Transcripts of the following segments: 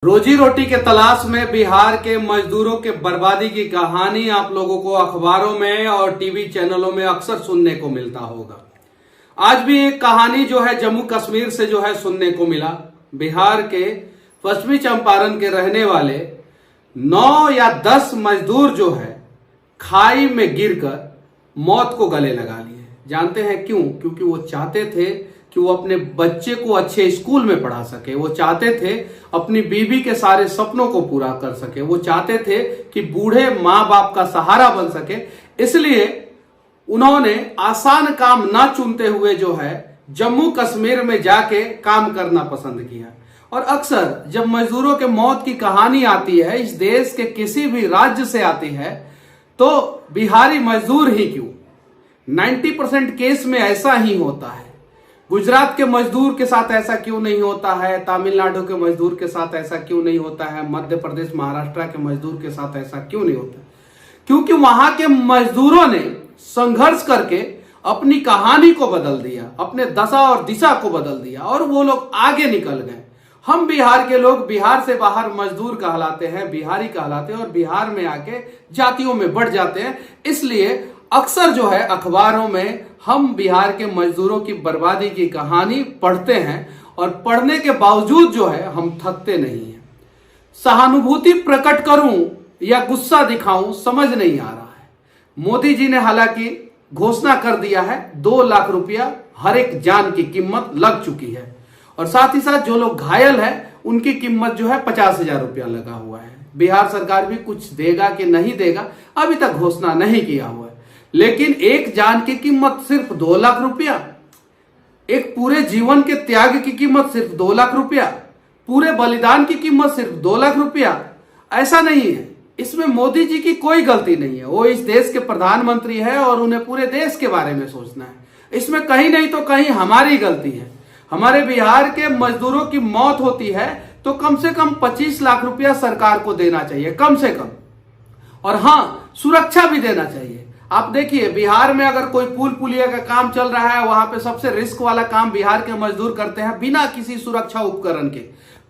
रोजी रोटी के तलाश में बिहार के मजदूरों के बर्बादी की कहानी आप लोगों को अखबारों में और टीवी चैनलों में अक्सर सुनने को मिलता होगा। आज भी एक कहानी जो है जम्मू कश्मीर से जो है सुनने को मिला। बिहार के पश्चिमी चंपारण के रहने वाले 9 या 10 मजदूर जो है खाई में गिरकर मौत को गले लगा लिए। जानते हैं क्यों? क्योंकि वो चाहते थे कि वो अपने बच्चे को अच्छे स्कूल में पढ़ा सके। वो चाहते थे अपनी बीवी के सारे सपनों को पूरा कर सके। वो चाहते थे कि बूढ़े माँ बाप का सहारा बन सके। इसलिए उन्होंने आसान काम ना चुनते हुए जो है जम्मू कश्मीर में जाके काम करना पसंद किया। और अक्सर जब मजदूरों के मौत की कहानी आती है, इस देश के किसी भी राज्य से आती है, तो बिहारी मजदूर ही क्यों, 90% केस में ऐसा ही होता है। गुजरात के मजदूर के साथ ऐसा क्यों नहीं होता है? तमिलनाडु के मजदूर के साथ ऐसा क्यों नहीं होता है? मध्य प्रदेश महाराष्ट्र के मजदूर के साथ ऐसा क्यों नहीं होता? क्योंकि वहां के मजदूरों ने संघर्ष करके अपनी कहानी को बदल दिया, अपने दशा और दिशा को बदल दिया और वो लोग आगे निकल गए। हम बिहार के लोग बिहार से बाहर मजदूर कहलाते हैं, बिहारी कहलाते हैं और बिहार में आके जातियों में बढ़ जाते हैं। इसलिए अक्सर जो है अखबारों में हम बिहार के मजदूरों की बर्बादी की कहानी पढ़ते हैं और पढ़ने के बावजूद जो है हम थकते नहीं हैं। सहानुभूति प्रकट करूं या गुस्सा दिखाऊं समझ नहीं आ रहा है। मोदी जी ने हालांकि घोषणा कर दिया है 2 लाख रुपया हर एक जान की कीमत लग चुकी है और साथ ही साथ जो लोग घायल है उनकी कीमत जो है 50,000 रुपया लगा हुआ है। बिहार सरकार भी कुछ देगा कि नहीं देगा अभी तक घोषणा नहीं किया हुआ है, लेकिन एक जान की कीमत सिर्फ 2 लाख रुपया, एक पूरे जीवन के त्याग की कीमत सिर्फ 2 लाख रुपया, पूरे बलिदान की कीमत सिर्फ 2 लाख रुपया। ऐसा नहीं है, इसमें मोदी जी की कोई गलती नहीं है। वो इस देश के प्रधानमंत्री है और उन्हें पूरे देश के बारे में सोचना है। इसमें कहीं नहीं तो कहीं हमारी गलती है। हमारे बिहार के मजदूरों की मौत होती है तो कम से कम 25 लाख रुपया सरकार को देना चाहिए, कम से कम। और हाँ, सुरक्षा भी देना चाहिए। आप देखिए, बिहार में अगर कोई पुल पुलिया का काम चल रहा है, वहां पे सबसे रिस्क वाला काम बिहार के मजदूर करते हैं बिना किसी सुरक्षा उपकरण के।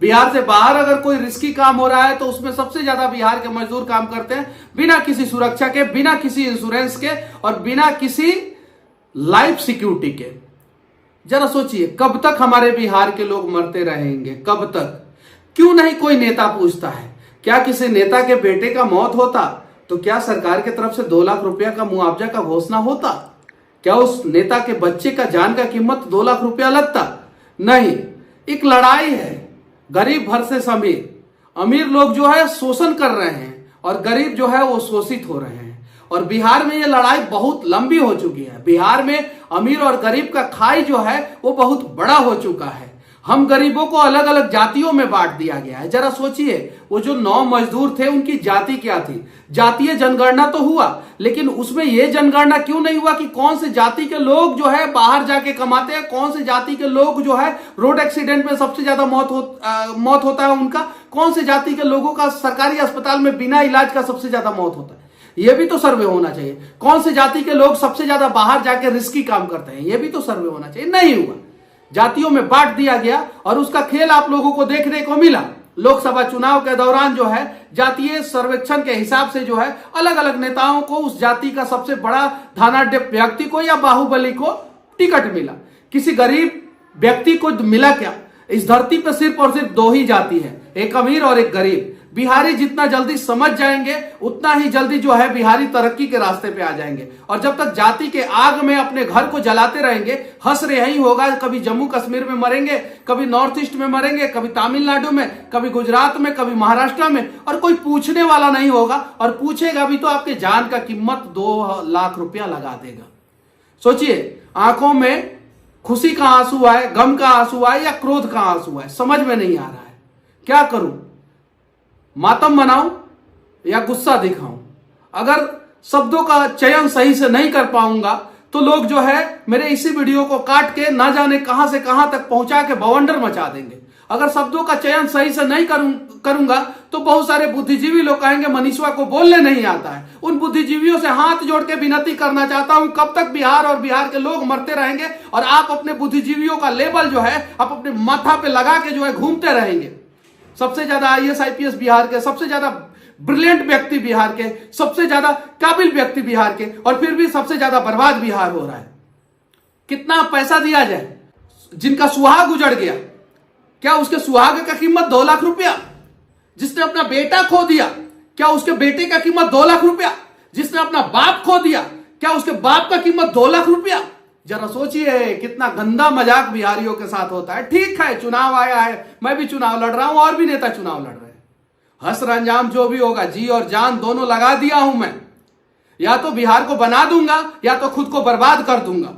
बिहार से बाहर अगर कोई रिस्की काम हो रहा है तो उसमें सबसे ज्यादा बिहार के मजदूर काम करते हैं बिना किसी सुरक्षा के, बिना किसी इंश्योरेंस के और बिना किसी लाइफ सिक्योरिटी के। जरा सोचिए, कब तक हमारे बिहार के लोग मरते रहेंगे? कब तक? क्यों नहीं कोई नेता पूछता है? क्या किसी नेता के बेटे का मौत होता तो क्या सरकार की तरफ से 2 लाख रुपया का मुआवजा का घोषणा होता? क्या उस नेता के बच्चे का जान का कीमत 2 लाख रुपया लगता? नहीं। एक लड़ाई है गरीब वर्सेस अमीर। अमीर लोग जो है शोषण कर रहे हैं और गरीब जो है वो शोषित हो रहे हैं। और बिहार में ये लड़ाई बहुत लंबी हो चुकी है। बिहार में अमीर और गरीब का खाई जो है वो बहुत बड़ा हो चुका है। हम गरीबों को अलग अलग जातियों में बांट दिया गया है। जरा सोचिए, वो जो 9 मजदूर थे उनकी जाति क्या थी? जातीय जनगणना तो हुआ, लेकिन उसमें यह जनगणना क्यों नहीं हुआ कि कौन से जाति के लोग जो है बाहर जाके कमाते हैं, कौन से जाति के लोग जो है रोड एक्सीडेंट में सबसे ज्यादा मौत होता है उनका, कौन से जाति के लोगों का सरकारी अस्पताल में बिना इलाज का सबसे ज्यादा मौत होता है। यह भी तो सर्वे होना चाहिए। कौन से जाति के लोग सबसे ज्यादा बाहर जाके रिस्की काम करते हैं, यह भी तो सर्वे होना चाहिए। नहीं हुआ, जातियों में बांट दिया गया और उसका खेल आप लोगों को देखने को मिला। लोकसभा चुनाव के दौरान जो है जातीय सर्वेक्षण के हिसाब से जो है अलग अलग नेताओं को उस जाति का सबसे बड़ा धनाढ्य व्यक्ति को या बाहुबली को टिकट मिला। किसी गरीब व्यक्ति को मिला क्या? इस धरती पर सिर्फ और सिर्फ 2 ही जाति है, एक अमीर और एक गरीब। बिहारी जितना जल्दी समझ जाएंगे उतना ही जल्दी जो है बिहारी तरक्की के रास्ते पे आ जाएंगे। और जब तक जाति के आग में अपने घर को जलाते रहेंगे, हंस रहे ही होगा। कभी जम्मू कश्मीर में मरेंगे, कभी नॉर्थ ईस्ट में मरेंगे, कभी तमिलनाडु में, कभी गुजरात में, कभी महाराष्ट्र में, और कोई पूछने वाला नहीं होगा। और पूछेगा भी तो आपके जान का कीमत 2 लाख रुपया लगा देगा। सोचिए, आंखों में खुशी का आंसू आए, गम का आंसू आए या क्रोध का आंसू आए, समझ में नहीं आ रहा है। क्या करूं? मातम मनाऊं या गुस्सा दिखाऊं? अगर शब्दों का चयन सही से नहीं कर पाऊंगा तो लोग जो है मेरे इसी वीडियो को काट के ना जाने कहां से कहां तक पहुंचा के बवंडर मचा देंगे। अगर शब्दों का चयन सही से नहीं करूंगा तो बहुत सारे बुद्धिजीवी लोग कहेंगे मनीषवा को बोलने नहीं आता है। उन बुद्धिजीवियों से हाथ जोड़ के विनती करना चाहता हूं, कब तक बिहार और बिहार के लोग मरते रहेंगे और आप अपने बुद्धिजीवियों का लेबल जो है आप अपने माथा पे लगा के जो है घूमते रहेंगे? सबसे ज्यादा आईएएस आईपीएस बिहार के, सबसे ज्यादा ब्रिलियंट व्यक्ति बिहार के, सबसे ज्यादा काबिल व्यक्ति बिहार के, और फिर भी सबसे ज्यादा बर्बाद बिहार हो रहा है। कितना पैसा दिया जाए? जिनका सुहाग उजड़ गया, क्या उसके सुहाग का कीमत 2 लाख रुपया? जिसने अपना बेटा खो दिया, क्या उसके बेटे का कीमत 2 लाख रुपया? जिसने अपना बाप खो दिया, क्या उसके बाप का कीमत 2 लाख रुपया? जरा सोचिए कितना गंदा मजाक बिहारियों के साथ होता है। ठीक है, चुनाव आया है, मैं भी चुनाव लड़ रहा हूं, और भी नेता चुनाव लड़ रहे हैं। हस्र अंजाम जो भी होगा, जी और जान दोनों लगा दिया हूं मैं। या तो बिहार को बना दूंगा या तो खुद को बर्बाद कर दूंगा,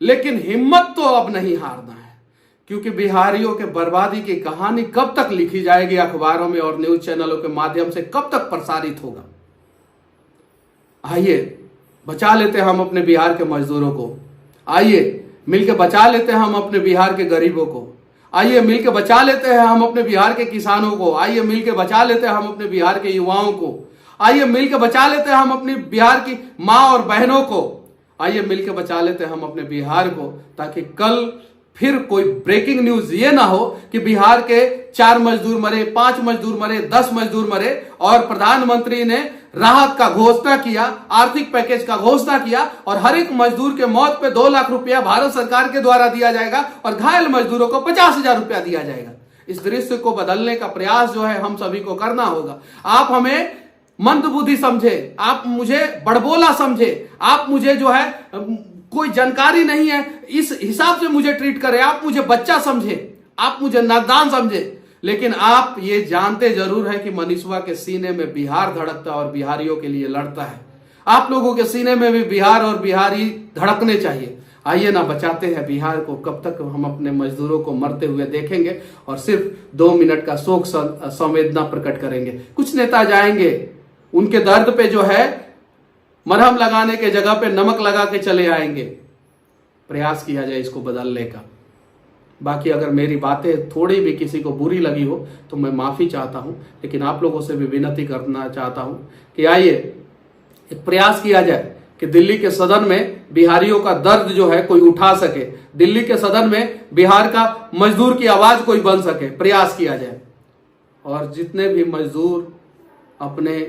लेकिन हिम्मत तो अब नहीं हारना है, क्योंकि बिहारियों के बर्बादी की कहानी कब तक लिखी जाएगी अखबारों में और न्यूज चैनलों के माध्यम से, कब तक प्रसारित होगा। आइए बचा लेते हैं हम अपने बिहार के मजदूरों को, आइए मिलकर बचा लेते हैं हम अपने बिहार के गरीबों को, आइए मिलकर बचा लेते हैं हम अपने बिहार के किसानों को, आइए मिलकर बचा लेते हैं हम अपने बिहार के युवाओं को, आइए मिलकर बचा लेते हैं हम अपनी बिहार की माँ और बहनों को, आइए मिलकर बचा लेते हैं हम अपने बिहार को, ताकि कल फिर कोई ब्रेकिंग न्यूज ये ना हो कि बिहार के 4 मजदूर मरे, 5 मजदूर मरे, 10 मजदूर मरे, और प्रधानमंत्री ने राहत का घोषणा किया, आर्थिक पैकेज का घोषणा किया, और हर एक मजदूर के मौत पे 2 लाख रुपया भारत सरकार के द्वारा दिया जाएगा और घायल मजदूरों को 50,000 रुपया दिया जाएगा। इस दृश्य को बदलने का प्रयास जो है हम सभी को करना होगा। आप हमें मंदबुद्धि समझे, आप मुझे बड़बोला समझे, आप मुझे जो है कोई जानकारी नहीं है इस हिसाब से मुझे ट्रीट करें, आप मुझे बच्चा समझे, आप मुझे नादान समझे, लेकिन आप ये जानते जरूर है कि मनीषवा के सीने में बिहार धड़कता और बिहारियों के लिए लड़ता है। आप लोगों के सीने में भी बिहार और बिहारी धड़कने चाहिए। आइए ना बचाते हैं बिहार को। कब तक हम अपने मजदूरों को मरते हुए देखेंगे और सिर्फ 2 मिनट का शोक संवेदना प्रकट करेंगे? कुछ नेता जाएंगे, उनके दर्द पे जो है मरहम लगाने के जगह पे नमक लगा के चले आएंगे। प्रयास किया जाए इसको बदलने का। बाकी अगर मेरी बातें थोड़ी भी किसी को बुरी लगी हो तो मैं माफी चाहता हूं, लेकिन आप लोगों से भी विनती करना चाहता हूं कि आइए एक प्रयास किया जाए कि दिल्ली के सदन में बिहारियों का दर्द जो है कोई उठा सके, दिल्ली के सदन में बिहार का मजदूर की आवाज कोई बन सके। प्रयास किया जाए, और जितने भी मजदूर अपने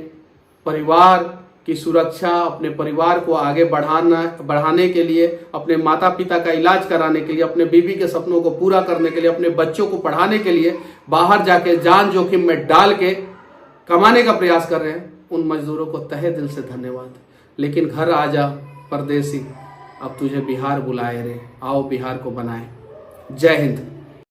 परिवार की सुरक्षा, अपने परिवार को आगे बढ़ाने के लिए, अपने माता पिता का इलाज कराने के लिए, अपने बीवी के सपनों को पूरा करने के लिए, अपने बच्चों को पढ़ाने के लिए बाहर जाके जान जोखिम में डाल के कमाने का प्रयास कर रहे हैं, उन मजदूरों को तहे दिल से धन्यवाद। लेकिन घर आ जा परदेसी, अब तुझे बिहार बुलाए रे, आओ बिहार को बनाए। जय हिंद।